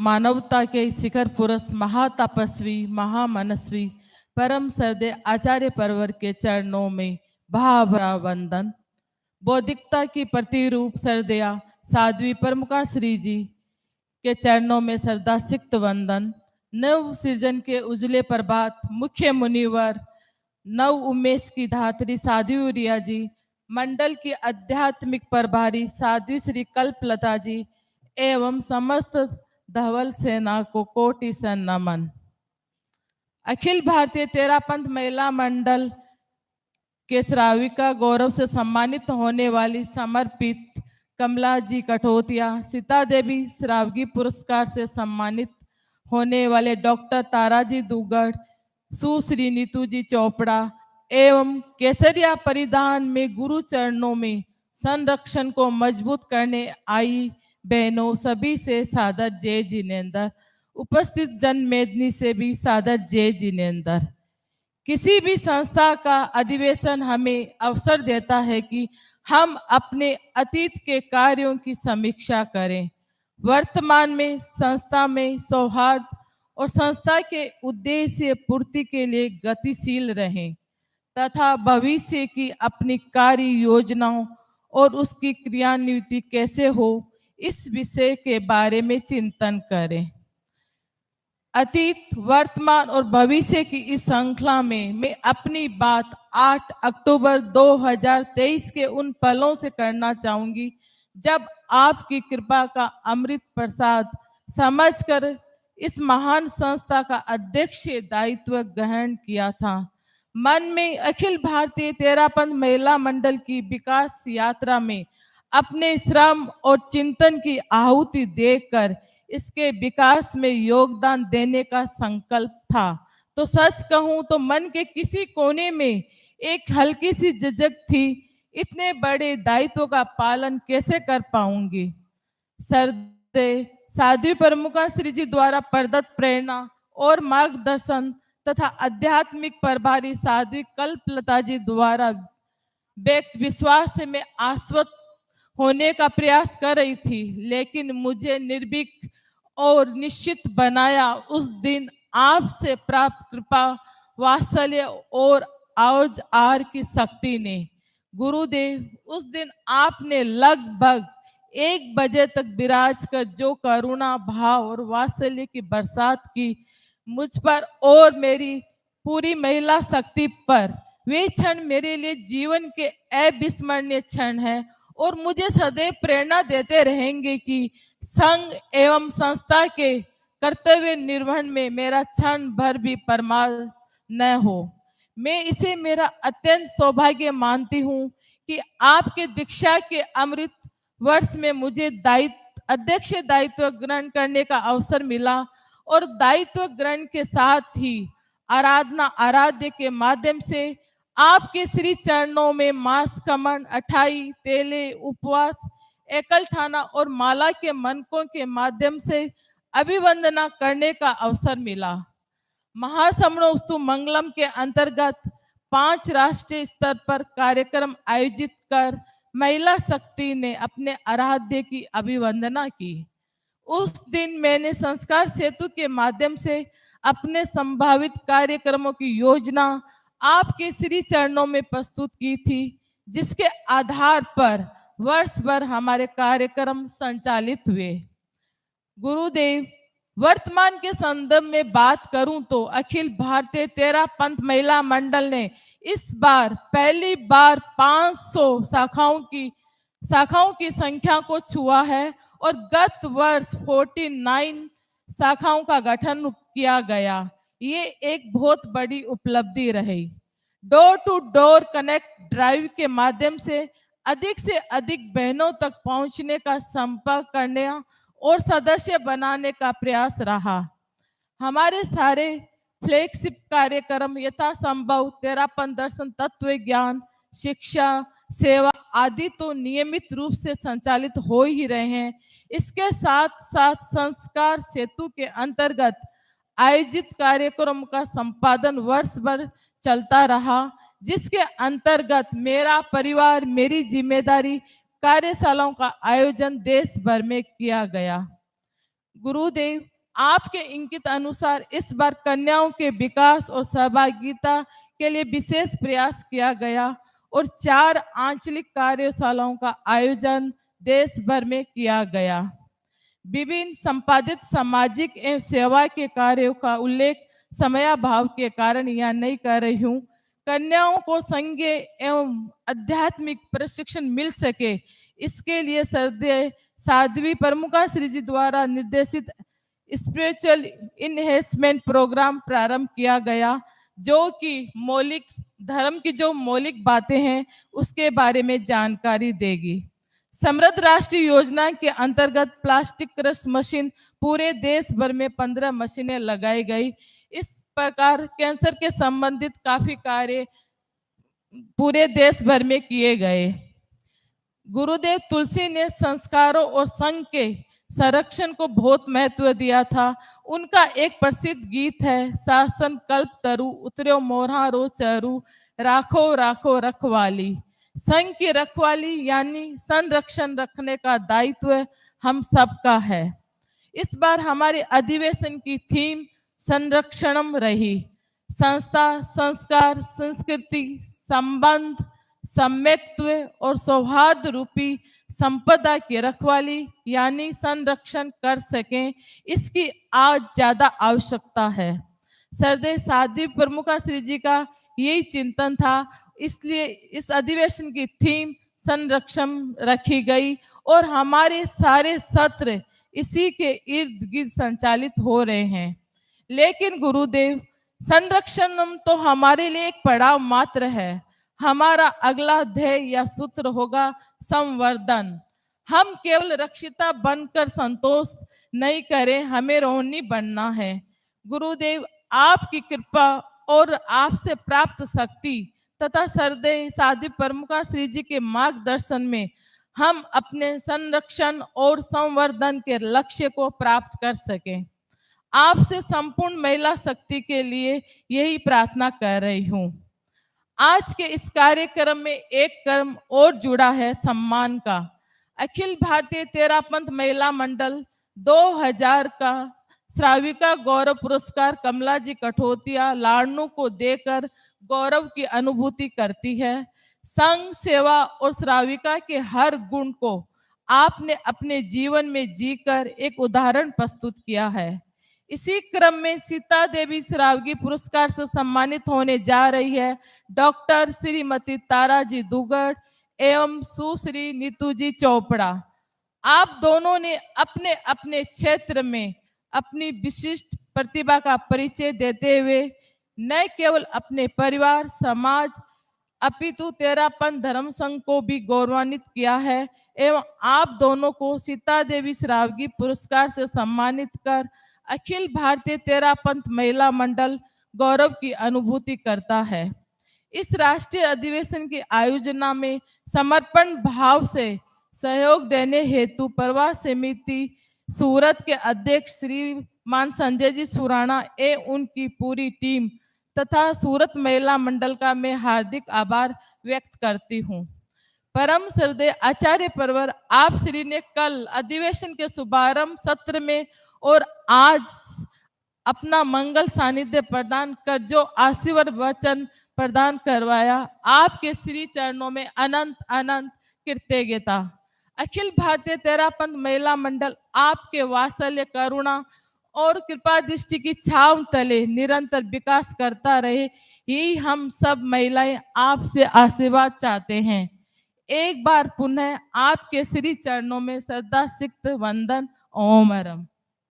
मानवता के शिखर पुरुष महातपस्वी महामनस्वी परम श्रद्धेय आचार्य परवर के चरणों में भावभरा वंदन। बौद्धिकता की प्रतिरूप श्रद्धेया साध्वी प्रमुखा श्री जी के चरणों में श्रद्धा सिक्त वंदन। नव सृजन के उजले प्रभात मुख्य मुनिवर नव उमेश की धात्री साध्वी उरिया जी, मंडल की आध्यात्मिक प्रभारी साध्वी श्री कल्पलता जी एवं समस्त धवल सेना को कोटि से नमन। अखिल भारतीय तेरापंथ महिला मंडल के श्राविका गौरव से सम्मानित होने वाली समर्पित कमला जी कठोतिया, सीता देवी श्रावगी पुरस्कार से सम्मानित होने वाले डॉक्टर ताराजी दुगड़, सुश्री नीतू जी चोपड़ा एवं केसरिया परिधान में गुरु चरणों में संरक्षण को मजबूत करने आई बहनों सभी से सादर जय जिनेंद्र। उपस्थित जन मेदनी से भी सादर जय जिनेंद्र। किसी भी संस्था का अधिवेशन हमें अवसर देता है कि हम अपने अतीत के कार्यों की समीक्षा करें, वर्तमान में संस्था में सौहार्द और संस्था के उद्देश्य पूर्ति के लिए गतिशील रहें तथा भविष्य की अपनी कार्य योजनाओं और उसकी क्रियान्विति कैसे हो इस विषय के बारे में चिंतन करें। अतीत, वर्तमान और भविष्य की इस श्रृंखला में मैं अपनी बात 8 अक्टूबर 2023 के उन पलों से करना चाहूंगी जब आपकी कृपा का अमृत प्रसाद समझकर इस महान संस्था का अध्यक्ष दायित्व ग्रहण किया था। मन में अखिल भारतीय तेरापंथ महिला मंडल की विकास यात्रा में अपने श्रम और चिंतन की आहुति देकर इसके विकास में योगदान देने का संकल्प था। तो सच कहूं तो मन के किसी कोने में एक हल्की सी झिझक थी, इतने बड़े दायित्व का पालन कैसे कर पाऊंगी। श्रद्धेय साध्वी प्रमुखा श्री जी द्वारा प्रदत्त प्रेरणा और मार्गदर्शन तथा आध्यात्मिक प्रभारी साध्वी कल्पलता जी द्वारा व्यक्त विश्वास से मैं आश्वस्त होने का प्रयास कर रही थी, लेकिन मुझे निर्भीक और निश्चित बनाया उस दिन आपसे प्राप्त कृपा, वात्सल्य और औजार की शक्ति ने। गुरुदेव, उस दिन आपने लगभग 1 बजे तक विराज कर जो करुणा भाव और वात्सल्य की बरसात की मुझ पर और मेरी पूरी महिला शक्ति पर, वे क्षण मेरे लिए जीवन के अविस्मरणीय क्षण हैं और मुझे सदैव प्रेरणा देते रहेंगे कि संघ एवं संस्था के कर्तव्य निर्वहन में मेरा क्षण भर भी परमाल न हो। मैं इसे मेरा अत्यंत सौभाग्य मानती हूँ कि आपके दीक्षा के अमृत वर्ष में मुझे अध्यक्ष दायित्व ग्रहण करने का अवसर मिला और दायित्व ग्रहण के साथ ही आराधना आराध्य के माध्यम से आपके श्री चरणों में मांस कमन, अठाई, तेले, उपवास, एकल ठाना और माला के मनकों के माध्यम से अभिवंदना करने का अवसर मिला। महासमणोस्तु मंगलम के अंतर्गत 5 राष्ट्रीय स्तर पर कार्यक्रम आयोजित कर महिला शक्ति ने अपने आराध्य की अभिवंदना की। उस दिन मैंने संस्कार सेतु के माध्यम से अपने संभावित कार्यक्रमों की योजना आपके श्री चरणों में प्रस्तुत की थी, जिसके आधार पर वर्ष भर हमारे कार्यक्रम संचालित हुए। गुरुदेव, वर्तमान के संदर्भ में बात करूं तो अखिल भारतीय तेरापंथ महिला मंडल ने इस बार पहली बार 500 शाखाओं की संख्या को छुआ है और गत वर्ष 49 शाखाओं का गठन किया गया। ये एक बहुत बड़ी उपलब्धि रही। Door to door connect drive के माध्यम से अधिक बहनों तक पहुंचने का संपर्क करने और सदस्य बनाने का प्रयास रहा। हमारे सारे फ्लैगशिप कार्यक्रम यथासंभव तेरापंथ दर्शन, तत्व ज्ञान, शिक्षा, सेवा आदि तो नियमित रूप से संचालित हो ही रहे हैं। इसके साथ साथ संस्कार सेतु के अंतर्गत आयोजित कार्यक्रम का संपादन वर्ष भर चलता रहा, जिसके अंतर्गत मेरा परिवार मेरी जिम्मेदारी कार्यशालाओं का आयोजन देश भर में किया गया। गुरुदेव, आपके इंगित अनुसार इस बार कन्याओं के विकास और सहभागिता के लिए विशेष प्रयास किया गया और 4 आंचलिक कार्यशालाओं का आयोजन देश भर में किया गया। विभिन्न संपादित सामाजिक एवं सेवा के कार्यों का उल्लेख समयाभाव के कारण यहाँ नहीं कर रही हूँ। कन्याओं को संघीय एवं आध्यात्मिक प्रशिक्षण मिल सके, इसके लिए श्रद्धेय साध्वी प्रमुखा श्री जी द्वारा निर्देशित स्पिरिचुअल इनहेंसमेंट प्रोग्राम प्रारंभ किया गया, जो कि मौलिक धर्म की जो मौलिक बातें हैं उसके बारे में जानकारी देगी। समृद्ध राष्ट्रीय योजना के अंतर्गत प्लास्टिक क्रश मशीन पूरे देश भर में 15 मशीनें लगाई गई। इस प्रकार कैंसर के संबंधित काफी कार्य पूरे देश भर में किए गए। गुरुदेव तुलसी ने संस्कारों और संघ के संरक्षण को बहुत महत्व दिया था। उनका एक प्रसिद्ध गीत है, शासन कल्प तरु उतर्यो मोरहा रो चरू, राखो राखो रखवाली। संघ की रखवाली यानी संरक्षण रखने का दायित्व हम सबका है। इस बार हमारे अधिवेशन की थीम संरक्षणम रही। संस्था, संस्कार, संस्कृति, संबंध, सम्यक्त्व और सौहार्द रूपी संपदा की रखवाली यानी संरक्षण कर सकें, इसकी आज ज्यादा आवश्यकता है। श्रद्धेय साध्वी प्रमुखा श्री जी का यही चिंतन था, इसलिए इस अधिवेशन की थीम संरक्षण रखी गई और हमारे सारे सत्र इसी के इर्द गिर्द संचालित हो रहे हैं। लेकिन गुरुदेव, संरक्षण तो हमारे लिए एक पड़ाव मात्र है। हमारा अगला ध्येय या सूत्र होगा संवर्धन। हम केवल रक्षिता बनकर संतोष नहीं करें, हमें रोहिणी बनना है। गुरुदेव, आपकी कृपा और आपसे प्राप्त शक्ति तथा श्रद्धेय साध्वी प्रमुखा श्री जी के मार्गदर्शन में हम अपने संरक्षण और संवर्धन के लक्ष्य को प्राप्त कर सकें। आपसे संपूर्ण महिला शक्ति के लिए यही प्रार्थना कर रही हूँ। आज के इस कार्यक्रम में एक कर्म और जुड़ा है सम्मान का। अखिल भारतीय तेरापंथ महिला मंडल 2000 का श्राविका गौरव पुरस्कार कमला जी कठोतिया लाड़नू को देकर गौरव की अनुभूति करती है। संघ, सेवा और श्राविका के हर गुण को आपने अपने जीवन में जीकर एक उदाहरण प्रस्तुत किया है। इसी क्रम में सीता देवी श्रावगी पुरस्कार से सम्मानित होने जा रही है डॉक्टर श्रीमती तारा जी दुगड़ एवं सुश्री नीतू जी चोपड़ा। आप दोनों ने अपने अपने क्षेत्र में अपनी विशिष्ट प्रतिभा का परिचय देते हुए न केवल अपने परिवार, समाज अपितु तेरापंथ धर्म संघ को भी गौरवान्वित किया है एवं आप दोनों को सीता देवी श्रावगी पुरस्कार से सम्मानित कर अखिल भारतीय तेरापंथ महिला मंडल गौरव की अनुभूति करता है। इस राष्ट्रीय अधिवेशन की आयोजना में समर्पण भाव से सहयोग देने हेतु प्रवास समिति सूरत के अध्यक्ष श्रीमान संजय जी सुराणा एवं उनकी पूरी टीम तथा सूरत महिला मंडल का मैं हार्दिक आभार व्यक्त करती हूँ। परम श्रद्धेय आचार्य परवर आप श्री ने कल अधिवेशन के शुभारंभ सत्र में और आज अपना मंगल सानिध्य प्रदान कर जो आशीर्वाद वचन प्रदान करवाया, आपके श्री चरणों में अनंत अनंत कृतज्ञता। अखिल भारतीय तेरापंथ महिला मंडल आपके वात्सल्य, करुणा और कृपा दृष्टि की छांव तले निरंतर विकास करता रहे, यही हम सब महिलाएं आपसे आशीर्वाद चाहते हैं। एक बार पुनः आपके श्री चरणों में श्रद्धा सिक्त वंदन। ओम हरम।